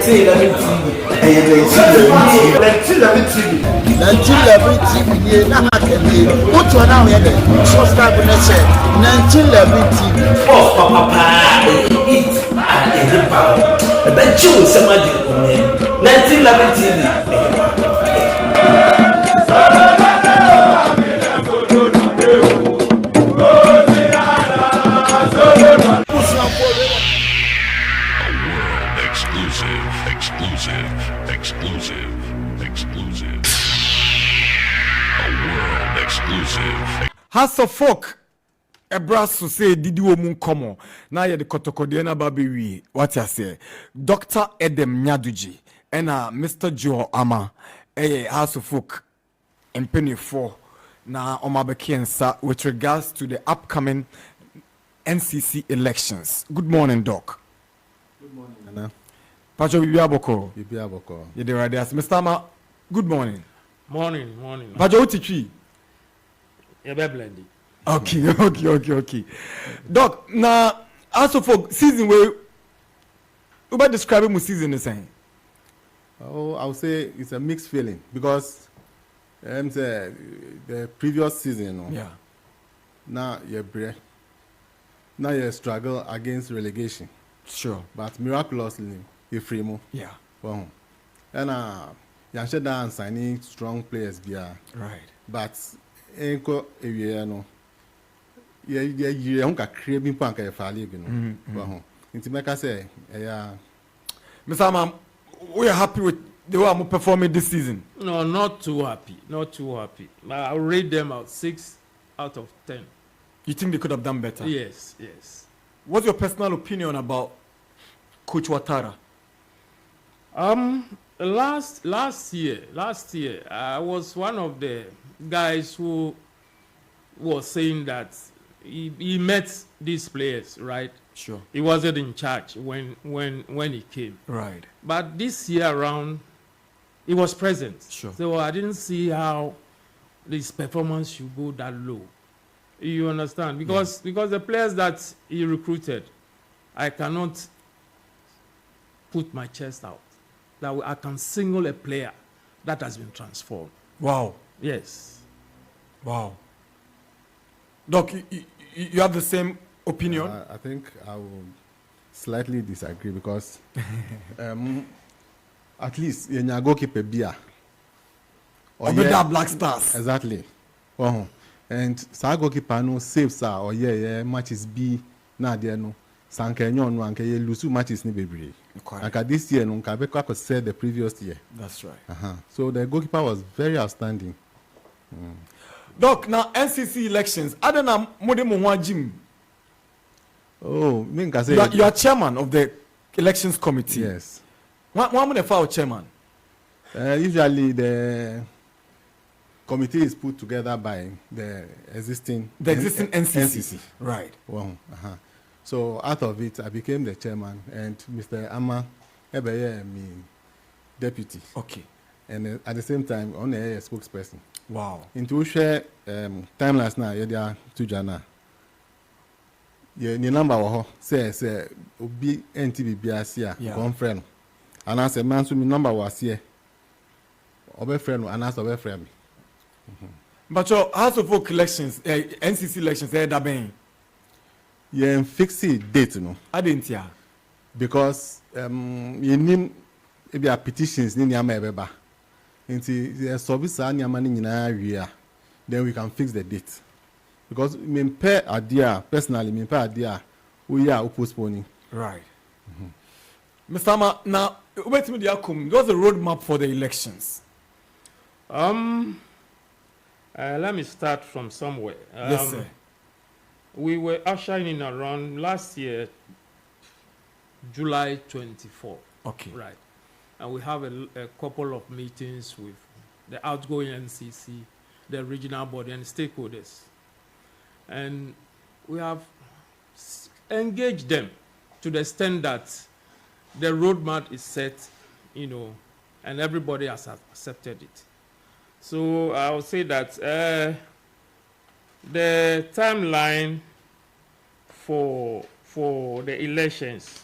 1911 na hakele utu na we dey subscribe na share 1911 oh papa eat and eat power the chew somebody 1911 House of Folk Ebrasu say didi wo mun komo na ye de kotokode na babewi what you say Dr. Edem Nyaduji and Mr. Joe Ama House of Folk Penny 4 na omabekiensa with regards to the upcoming NCC elections. Good morning, Doc. Good morning, Nana. Pacho Bibiaboko. Bibiaboko. You the right Mr. Ama, good morning. Morning. Pacho Utichi. Yeah, be blended. Okay. Doc, now also for season where about describing my season is saying. Oh, I would say it's a mixed feeling because the previous season, yeah. Now you struggle against relegation. Sure. But miraculously, you free more. Yeah. Well, and you should down signing strong players right. But enko area no. You don't create me panka if I live, you know. Well, it's make us say, Mr. Ama, we are happy with the way I'm performing this season. No, not too happy. I'll rate them out 6 out of 10. You think they could have done better? Yes. What's your personal opinion about Coach Ouattara? Last year, I was one of the guys who was saying that he met these players, right? Sure. He wasn't in charge when he came. Right. But this year around, he was present. Sure. So I didn't see how this performance should go that low. You understand? Because the players that he recruited, I cannot put my chest out that I can single a player that has been transformed. Wow. Yes. Wow. Doc, you have the same opinion? I think I will slightly disagree because at least in your goalkeeper beer. Or better Black Stars. Exactly. And sa goalkeeper no saves or matches B na there no. Sanka nyon no anka ye lose matches ni bebree. Anka this year no nka be kwa said the previous year. That's right. So the goalkeeper was very outstanding. Doc, now NCC elections, Adana Modemo Wajim. Oh, me nka say you are chairman of the elections committee. Yes. One minute for chairman. Usually the committee is put together by the existing NCC. Right. Well, So out of it, I became the chairman, and Mr. Ama Ebeye me deputy. Okay. And at the same time, on a spokesperson. Wow. Into share time last night, you to Jana. Your number was say obi NTB BRC one friend. And I said, man, so my number was here. Obe friend, and I said, friend. But your House of Folk elections, NCC elections, that been. You fix it date, no. I didn't hear. Because you need maybe a petitions ni nyama ebeba. Into the service nyama ni nyina area. Then we can fix the date. Because me pay idea personally, me pay idea we are postponing. Right. Mr. Ama, now wait me the outcome. What's the roadmap for the elections? Let me start from somewhere. Yes, sir. We were ushering in around last year, July 24. Okay. Right. And we have a couple of meetings with the outgoing NCC, the regional body, and stakeholders. And we have engaged them to the extent that the roadmap is set, and everybody has accepted it. So I would say that the timeline for the elections,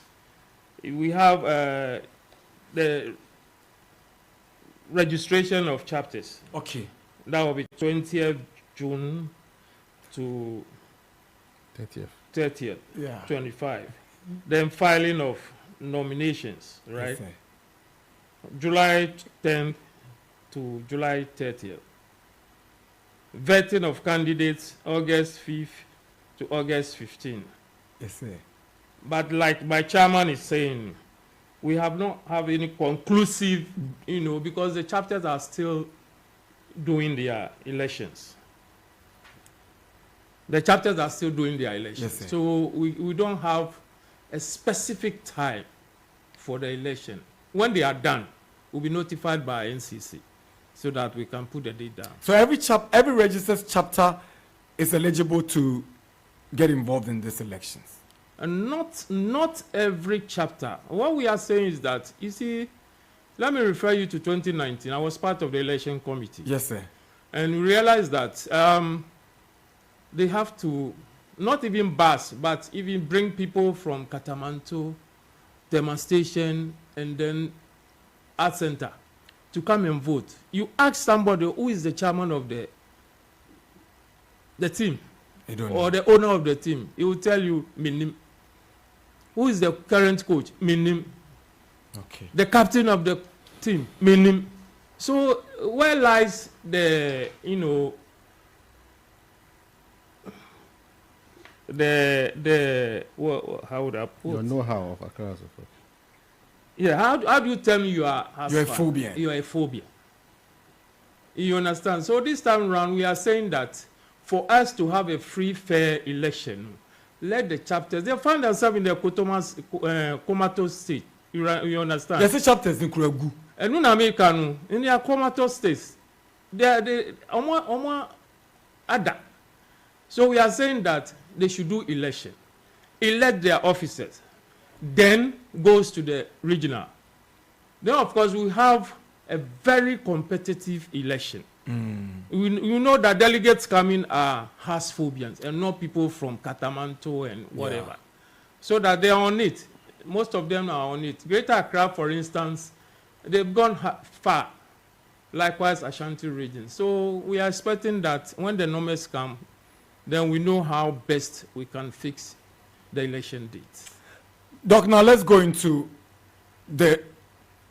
we have the the registration of chapters. Okay. That will be 20th June to 30th, Yeah. 25. Then filing of nominations, right? Yes, sir. July 10th to July 30th. Vetting of candidates, August 5th to August 15th. Yes, sir. But like my chairman is saying, we have not have any conclusive, because the chapters are still doing their elections. The chapters are still doing their elections. Yes, sir. So we don't have a specific time for the election. When they are done, we'll be notified by NCC so that we can put the date down. So every registered chapter is eligible to get involved in these elections. And not every chapter. What we are saying is that, you see, let me refer you to 2019. I was part of the election committee. Yes, sir. And we realized that they have to not even bus, but even bring people from Katamanto, demonstration, and then art center to come and vote. You ask somebody who is the chairman of the team or the owner of the team, he will tell you, Minim. Who is the current coach? Minim. Okay. The captain of the team? Minim. So where lies the, how would I put? Your know-how of Accra Support. Yeah, how do you tell me you are You're a phobia. You are a phobia. You understand? So this time around, we are saying that for us to have a free, fair election, let the chapters, they find themselves in the comatose state. You understand? There's chapters in Kuregu. And in America, in their comatose states, they other. So we are saying that they should do election, elect their officers, then goes to the regional. Then, of course, we have a very competitive election. You know that delegates coming are Has phobians and not people from Katamanto and whatever. Yeah. So that they are on it. Most of them are on it. Greater Accra, for instance, they've gone far. Likewise, Ashanti region. So we are expecting that when the numbers come, then we know how best we can fix the election dates. Doc, now let's go into the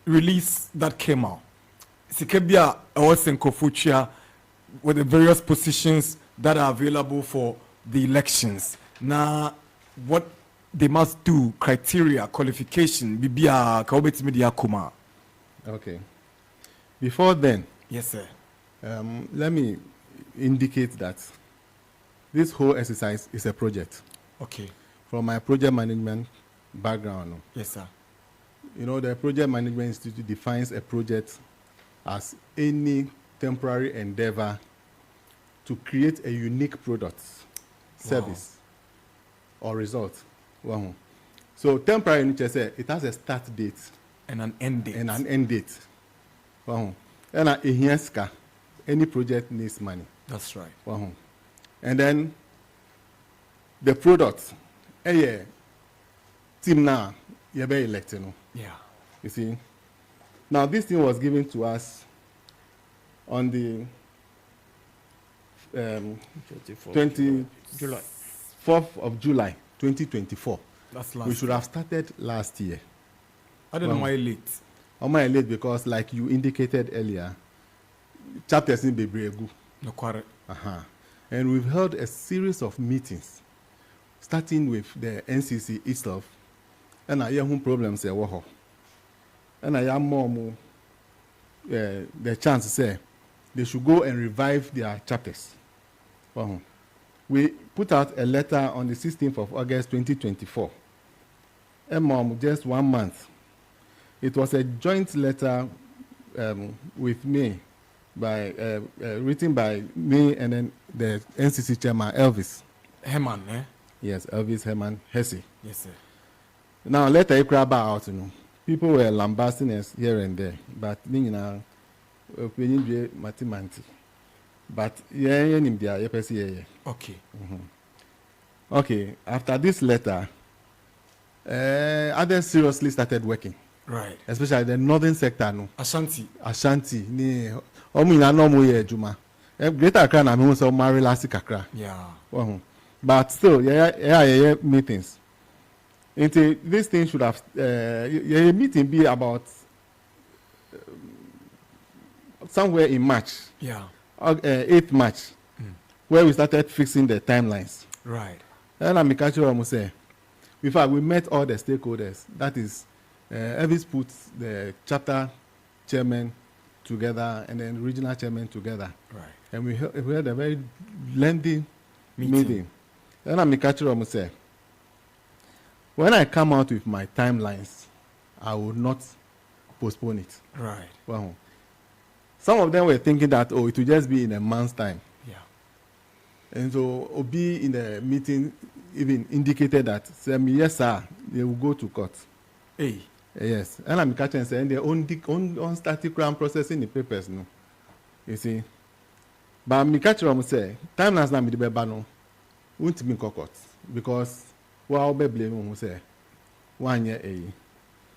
release that came out. Sikebia Osenkofuchia with the various positions that are available for the elections. Now, what they must do, criteria, qualification, bibia kaobeti media kuma. Okay. Before then, Yes, sir. let me indicate that this whole exercise is a project. Okay. From my project management background, Yes, sir. the Project Management Institute defines a project as any temporary endeavor to create a unique product, service, or result. Wow. So temporary, it has a start date And an end date. and an end date. Wow. And any project needs money. That's right. Wow. And then the product, team now, you're very elected. Yeah. You see? Now, this thing was given to us on the 24th of July, 2024. That's last. We should have started last year. I don't know why late. I'm late because, like you indicated earlier, chapters in Bebregu. No quarter. And we've held a series of meetings, starting with the NCC itself, and I have problems there. And I have more the chance to say they should go and revive their chapters. We put out a letter on the 16th of August 2024. And just 1 month. It was a joint letter with me, written by me and then the NCC chairman, Elvis. Herman, eh? Yes, Elvis Herman Hesse. Yes, sir. Now, let the crowd out, people were lambasting us here and there, but but Okay. okay, after this letter, others seriously started working. Right. Especially the northern sector no. Ashanti. Ni omu ina no mo ye adwuma. Greater Accra na me hu say marry last kakra. Yeah. But still yeah meetings. Into this thing should have meeting be about somewhere in March. Yeah. 8th March. Where we started fixing the timelines. Right. And I'm almost say, in fact, we met all the stakeholders. That is, Elvis put the chapter chairman together and then regional chairman together. Right. And we had a very lengthy meeting. And I'm almost say, when I come out with my timelines, I will not postpone it. Right. Well, some of them were thinking that, it will just be in a month's time. Yeah. And so Obi in the meeting even indicated that, say, yes, sir, they will go to court. Hey. Yes. And I'm catching saying they're on static ground processing the papers, no. You see. But I'm catching say, time has not been the bano, won't be court. Because I'll be blaming say 1 year a year.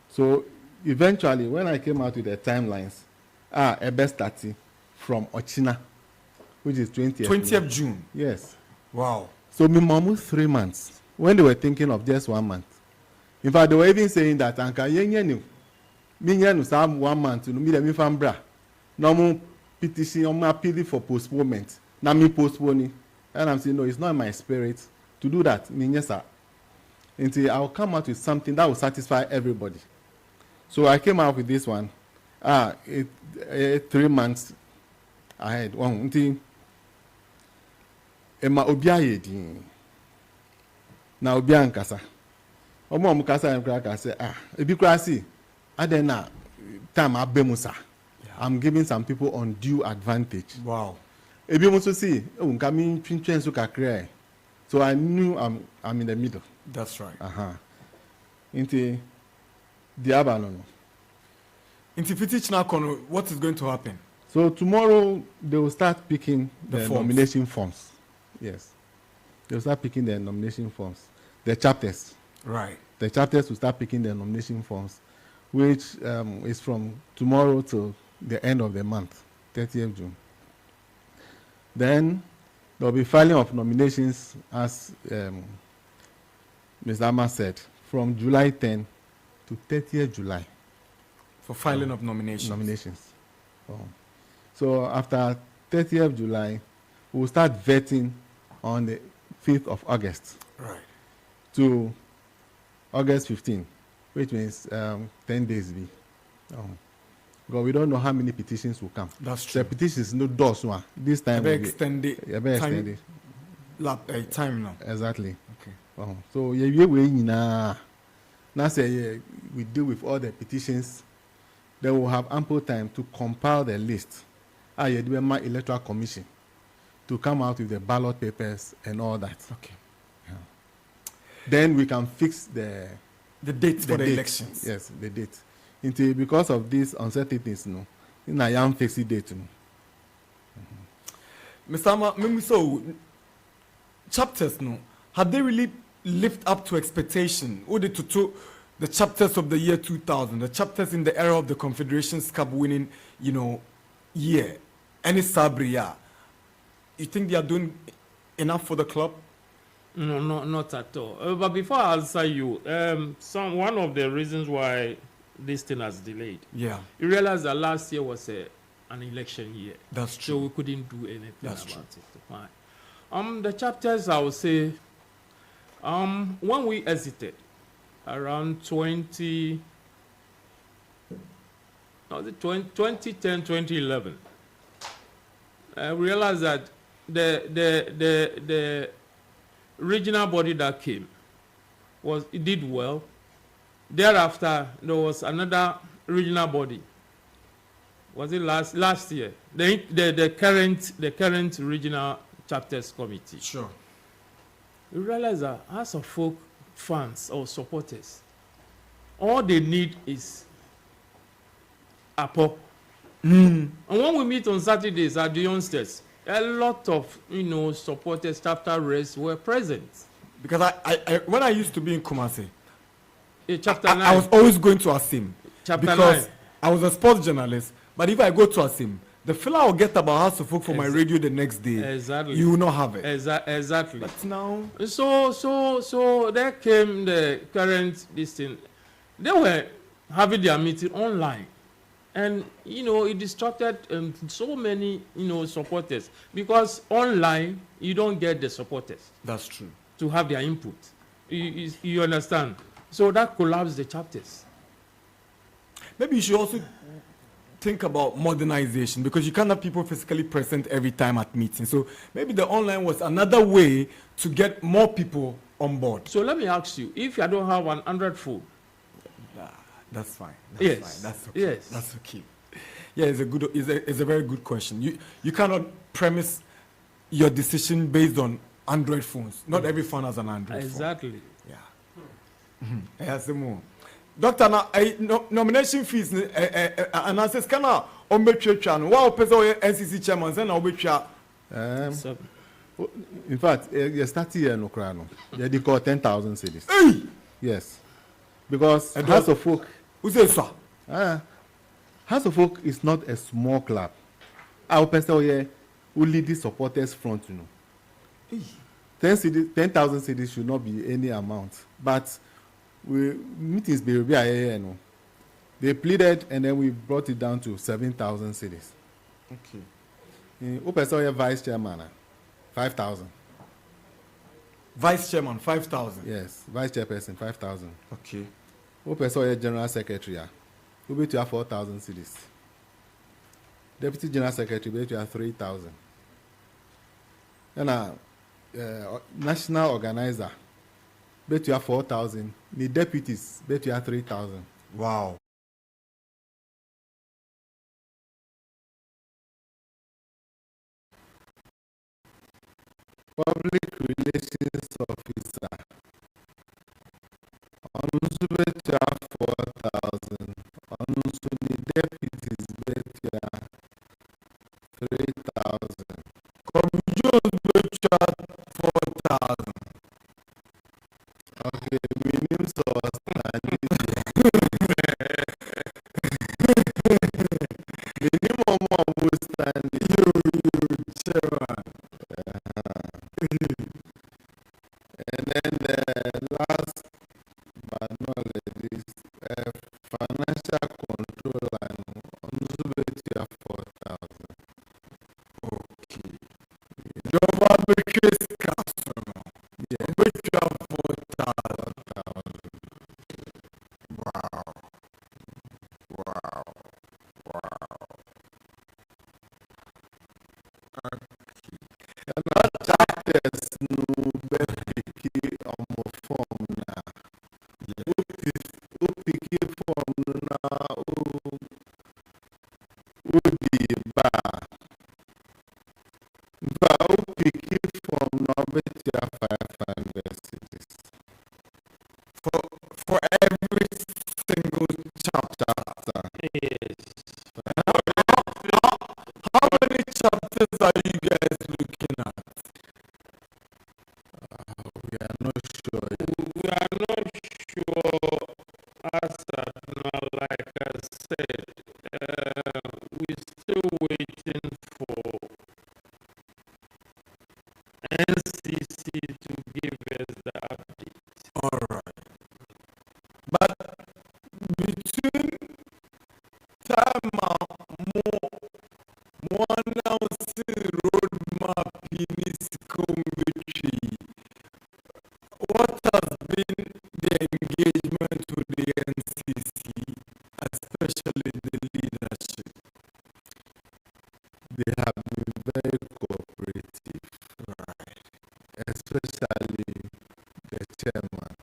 So eventually when I came out with the timelines, a best 30 from Ochina, which is 20th June. Yes. Wow. So minimum 3 months when they were thinking of just 1 month. In fact, they were even saying that anka yenye no sam 1 month no me dem fambra. No more petition on my appeal for postponement. Na me postponing. And I'm saying no, it's not in my spirit to do that. Sir. Until I'll come out with something that will satisfy everybody. So I came out with this one. 3 months ahead. One until Emma Obiaye din. Na Obian kasa. Omo kasa en kra say ebi kra si adena time abemusa. I'm giving some into undue advantage. Wow. Ebi mo so see nka mi twintwen so kakra. So I knew I'm in the middle. That's right. Into the abano. Into Fitich now, what is going to happen? So tomorrow they will start picking the nomination forms. Yes. They will start picking the nomination forms. The chapters. Right. The chapters will start picking the nomination forms, which is from tomorrow to the end of the month, 30th June. Then there will be filing of nominations, as Ms. Amma said, from July 10 to 30th July. For filing of nominations. So after 30th July, we'll start vetting on the 5th of August. Right. To August 15, which means 10 days. Because we don't know how many petitions will come. That's true. The petitions no doors one. This time we extend it. Time now. Exactly. Okay. So we now say we deal with all the petitions. Then we'll have ample time to compile the list. My electoral commission to come out with the ballot papers and all that. Okay. Yeah. Then we can fix the date for the elections. Yes, the date. Until because of these uncertainties, in a young fixed date. Mr. Amma, maybe so chapters have they really lived up to expectation? Or to the chapters of the year 2000, the chapters in the era of the Confederations Cup winning, year, any Sabria, you think they are doing enough for the club? No, not at all. But before I answer you, one of the reasons why this thing has delayed. Yeah. You realize that last year was an election year. That's true. So we couldn't do anything That's about true. it. Fine. The chapters, I would say, when we exited, around 2010, 2011, I realized that the regional body that came it did well. Thereafter, there was another regional body. Was it last year? The current regional chapters committee. Sure. You realize that as of folk fans or supporters, all they need is a pop. And when we meet on Saturdays at the youngsters, a lot of supporters, chapter reps were present. Because I when I used to be in Kumasi, Chapter I was always going to Asim. Chapter because 9. I was a sports journalist, but if I go to Asim, the filler I'll get about House of Folk for my radio the next day, Exactly. you will not have it. Exactly. But now, So there came the current this thing. They were having their meeting online, and it distracted so many supporters, because online you don't get the supporters that's true. to have their input. You understand? So that collapsed the chapters. Maybe you should also think about modernization, because you can't have people physically present every time at meetings. So maybe the online was another way to get more people on board. So let me ask you, if you don't have an Android phone. That's fine. Yes. Fine. That's okay. Yes. That's okay. Yeah, it's a very good question. You cannot premise your decision based on Android phones. Not every phone has an Android Exactly. phone. Yeah. Yes, more. Doctor, nomination fees and I says can I channel. Wow, person NCC chairman say na obetwa. So, In fact, you start here no crano. They call 10,000 cities. Hey! Yes, because And House of Folk. Who say so? House of Folk is not a small club. Our person here who lead the supporters front, 10,000 cities should not be any amount. But meetings be here, they pleaded, and then we brought it down to 7,000 cities. Okay. Who person here vice chairman? 5,000. Vice chairman 5,000. Yes, vice chairperson 5,000. Okay. Who person here general secretary? Who bet you have 4,000 cities. Deputy general secretary bet you have 3,000. And national organizer bet you have 4,000. The deputies bet you have 3,000. Wow. Public relations officer. Also bet you have 4,000. Also the deputies bet you have 3,000. Okay, minimum source minimum of standing. And then the last but not least, financial controller. Also bet you have 4,000. Okay. Your arbitrary council. Yeah. Which you have 4,000. Wow. Wow. Wow. Chapters no better on my form now. Who pick form now? Who the bar? But who pick form now? Bet you have 500 cities. For every single chapter. How many chapters are you guys looking at? We are not sure. we are not sure, as now, like I said, we're still waiting for NCC to give us the update. All right. But between time more announcing roadmap in this community, what has been the engagement with the NCC, especially the leadership? They have been very cooperative, Right. especially the chairman.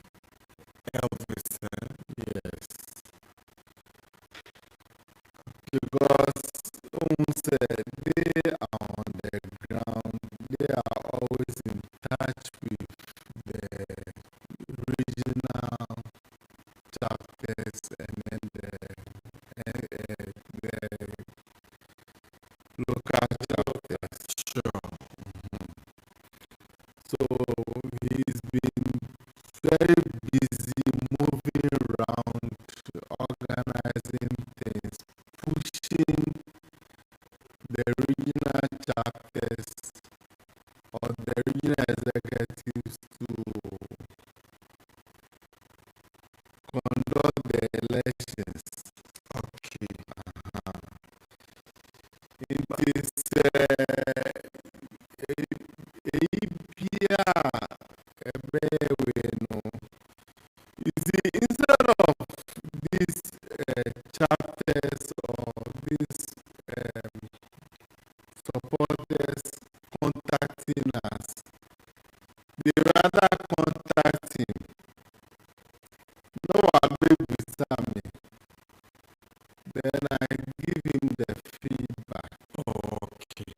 Elvis, Yes. Because said they are on the ground, they are always in touch with the regional chapters and then the local chapters. sure. So he's been very busy moving around, organizing the regional executives to conduct the elections. Okay. It is you see, instead of these chapters or these supporters contacting us, they rather contact him. No, I baby Sammy. Then I give him the feedback. Okay.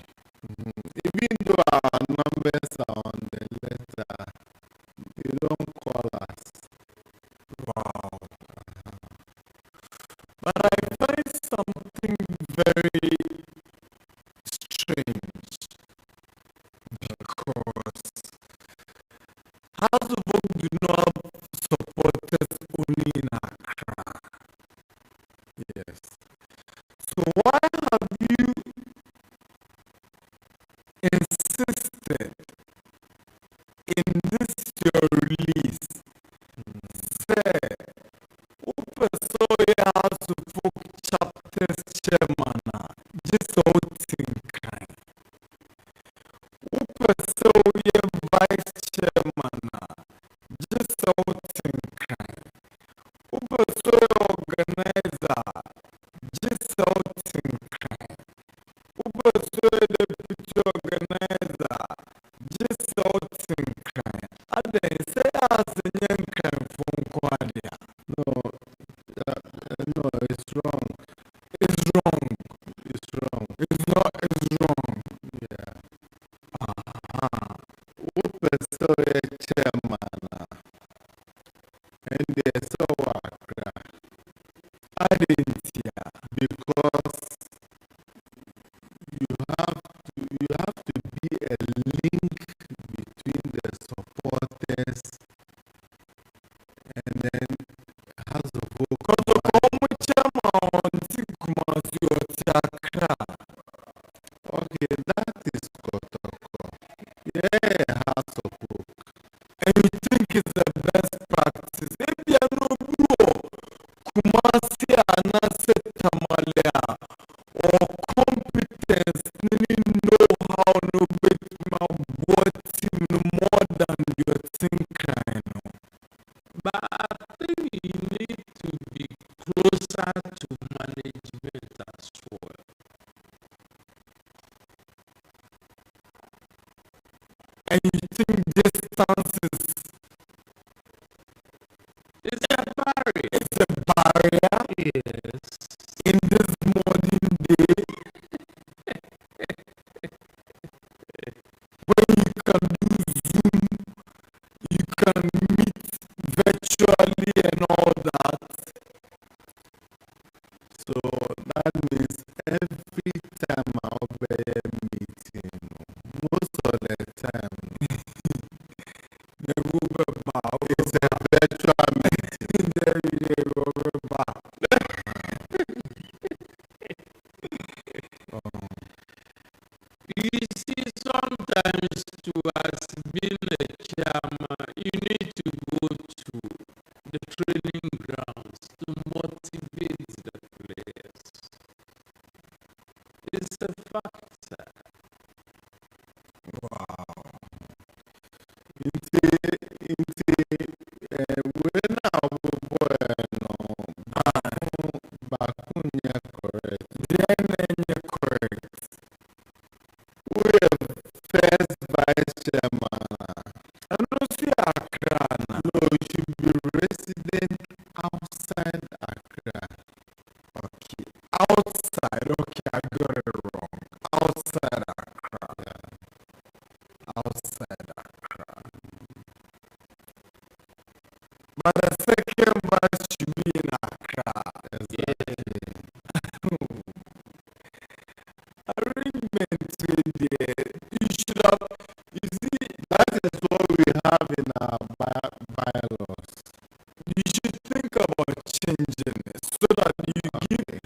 Even though our numbers are on the letter, they don't call us. Wow. But I find something very strange because House of Oak do not support us only in Accra. Yes. So why have you insisted in this your release? Say, Upesoya House of Oak chapters chairman, just so kind. Upesoya vice chairman, just so kind. Upesoya organizer, just so kind. Upesoya deputy organizer, just so kind. And then say as a young kind from Quadia. No, it's wrong. It's wrong. It's wrong. It's not, it's wrong. Yeah. Ah, Upesoya chairman, and they saw Accra I didn't hear. because you have to be a link between the supporters and then House of Oak. Kotoko chairman on Kumasi or Tiakra. Okay, that is Kotoko. Yeah, House of Oak. And you think it's the best practice. If you are no bro, Kumasi anase tamalea or competence, need know-how no bit what team no more than your think kind. But I think you need to be closer to management as well. And you think distance It's a barrier. is a barrier Yes. in this modern day when you can do Zoom, you can meet virtually and all that. So that means every time I'll be a meeting, most of the time, The Uber bar, it's a virtual meeting. there you go, Uber bar. You see, sometimes to us being a chairman, you need to go to the training grounds to motivate the players. It's a factor. When I Bakunya correct. Then you're correct. We have first vice chairman. And also Accra. No, you should be resident outside Accra. Okay, outside. Okay, I got it wrong. Outside Accra. Outside Accra. But the second vice should be in Accra. Arrangement with you should have, you see, That is what we have in our bylaws. you should think about changing it so that you give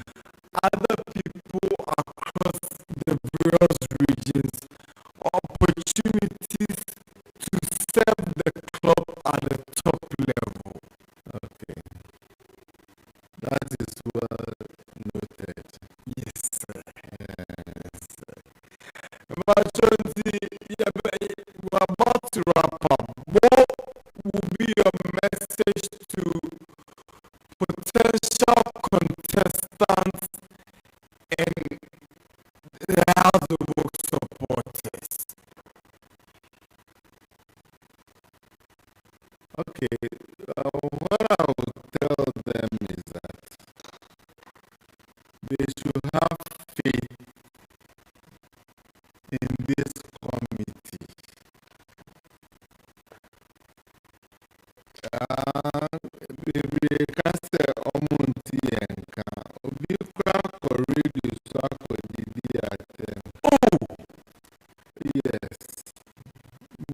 other people across the various regions opportunities Okay, what I would tell them is that they should have faith in this committee. Baby, can say Omunti and can be crack or radio swag or DD at them. Oh, yes.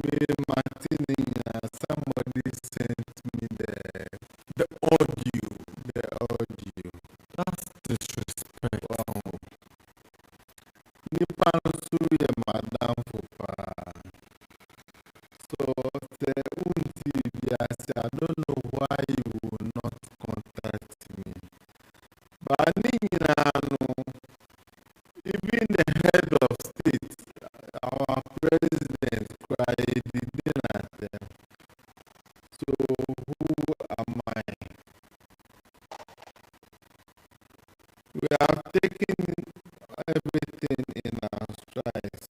Me, Martin, somebody sent me the audio. The audio. That's disrespect. Wow. Nipan Suya Madam Fupa. So, the Unti, I don't know why you will not contact me. But even the head of state, our president, cried at them. So, who am I? We have taken everything in our strides.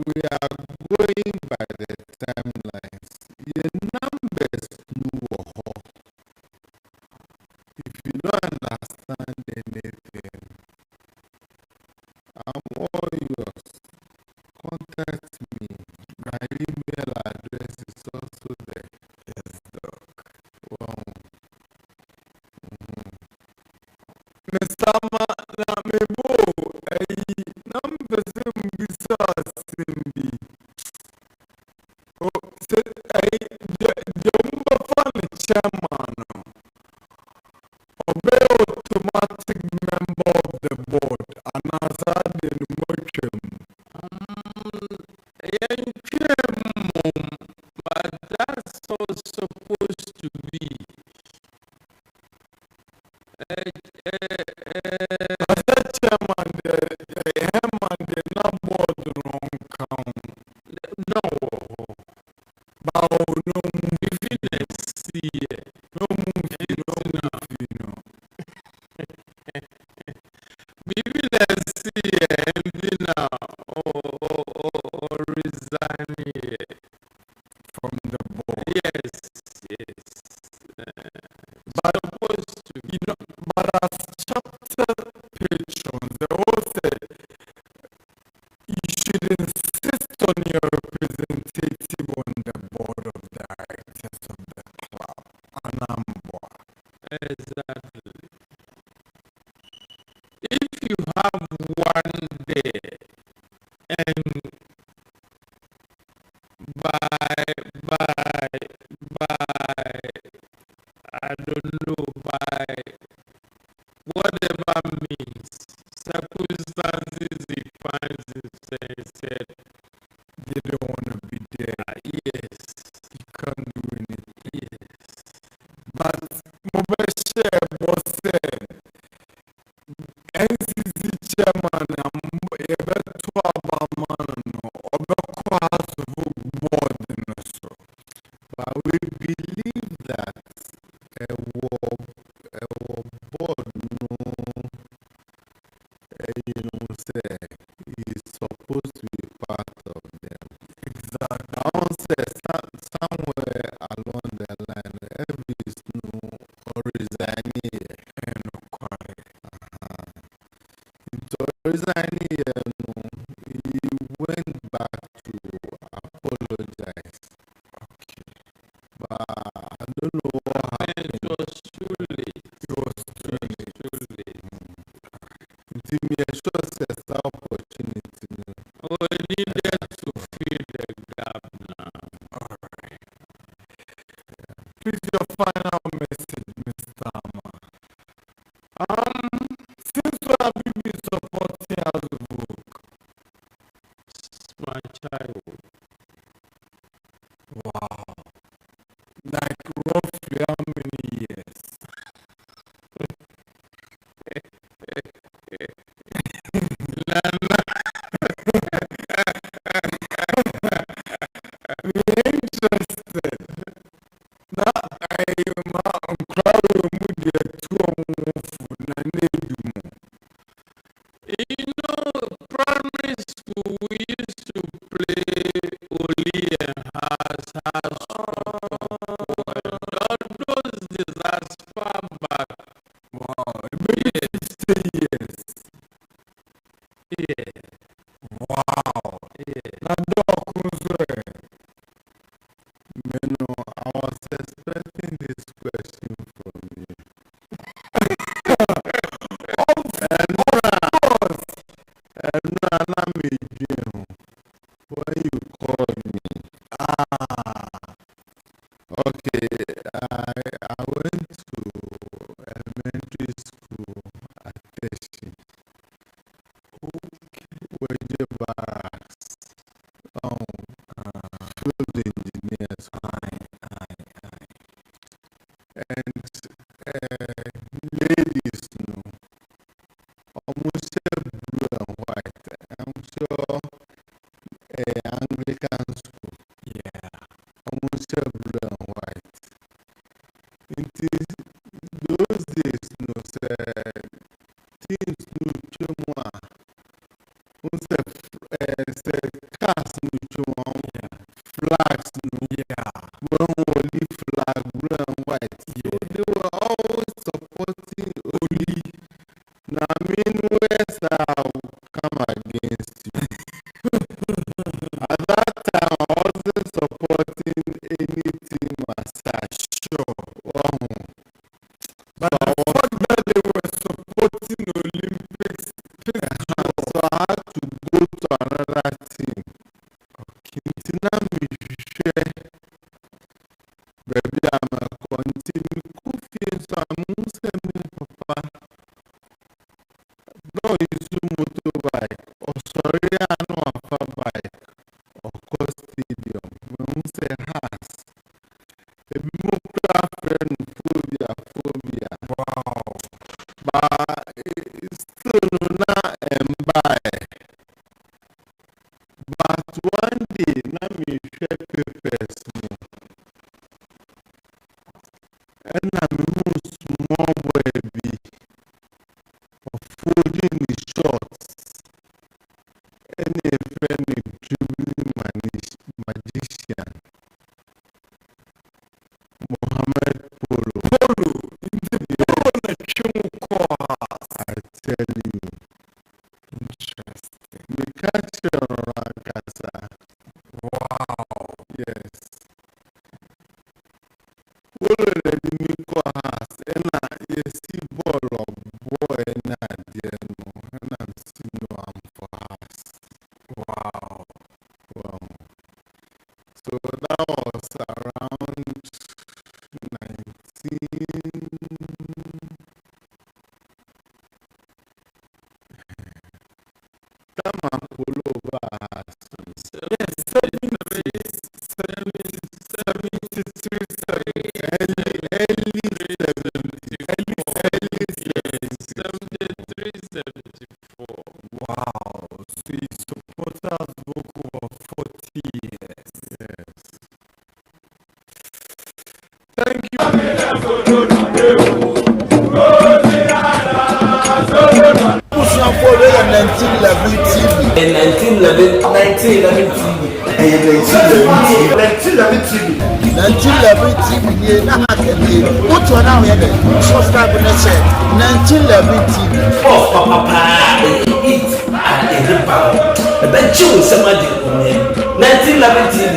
We are going by the timelines. The numbers no. If you don't understand anything, I'm all yours. Contact me. My email address is also there. Yes, Doc. Wow. Mr. Ama, na mebo, numbers bisa simbi. Oh, say, the umba chairman, obey automatic member of the board, and as I did motion. But that's all supposed to be. As a chairman, the not board wrong count. No, Bow no if you see it, no movie, no. maybe let's see it now or resign here. From the board. Yes. But Supposed to be. but as chapter patrons, they all say you should insist on your representative on the board of directors of the club. Anambwa. Exactly. If you have one there and by I don't know, by whatever means, circumstances he finds himself, he said, They don't want to be there. yes, You can't do anything. yes. But Mobeshe was said, NCC chairman, Ebeto Abaman, Obekwa House of board. But we believe that a war board say is supposed to be part of them. Exactly. I want to say somewhere along the line, every is no resigning. And quiet. Into resigning, he went back to apologize. Okay. But I don't know what happened. It was too late. It was too late. Until me sure says the opportunity. Oh, I needed to fill the gap now. Alright. Please, your final message, Mr. Ama. Since we have been supporting us book, My child. wow. Like roughly how many years? We're interested. Now, I am is as far back. Wow, maybe 50 years. Yeah. Wow. Yeah. Now, Doc, Meno, I was expecting this question from you. And now when you called me. Okay, I went to elementary school at Teshi. Waje Barracks. Field engineers. And ladies, no, almost blue and white. I'm sure Anglican school. yeah. Almost blue and white. It is those days, no, things no chumwa. Say cars no chumwa. Flags no. Yeah. One only flag, blue and white. So they were always supporting only. Now, I mean, where's come against you? At that time, I wasn't supporting any team as such. Sure. Wow. But So the fact that they were supporting Olympics. so I had to go to another team. Okay. Now, me share. Baby, I'm a continue cooking, so I'm saying, Papa. No, it's a motorbike. Or sorry, I know a bike. Or cost stadium. We say has. A more friend phobia. Wow. But it's still not and buy. But one day, now me share papers. And I'm small baby. Folding the shorts. Any friend dribbling magician. Mohammed Polo. I tell you. Interesting. We catch you on Rankasa. Wow. Yes. Polo let me go house. And I see ball of boy and I dear no. And I'm still no I'm for house. Wow. Wow. So that was around 19. Come on, pull over us. Yes, 73, 70. Early 73, 74. Wow. So you supporters vocal for 40 years. Yes. Thank you. Busuafo wey yɛ 1911 TV. In 1911 TV. 1911 TV nie na ha kɛnɛ wotu ɔna ahoyɛ dɛ subscribe ne sɛ 1911 TV. Oh, papa, eat and a ripper. A bench will summon 1911 TV.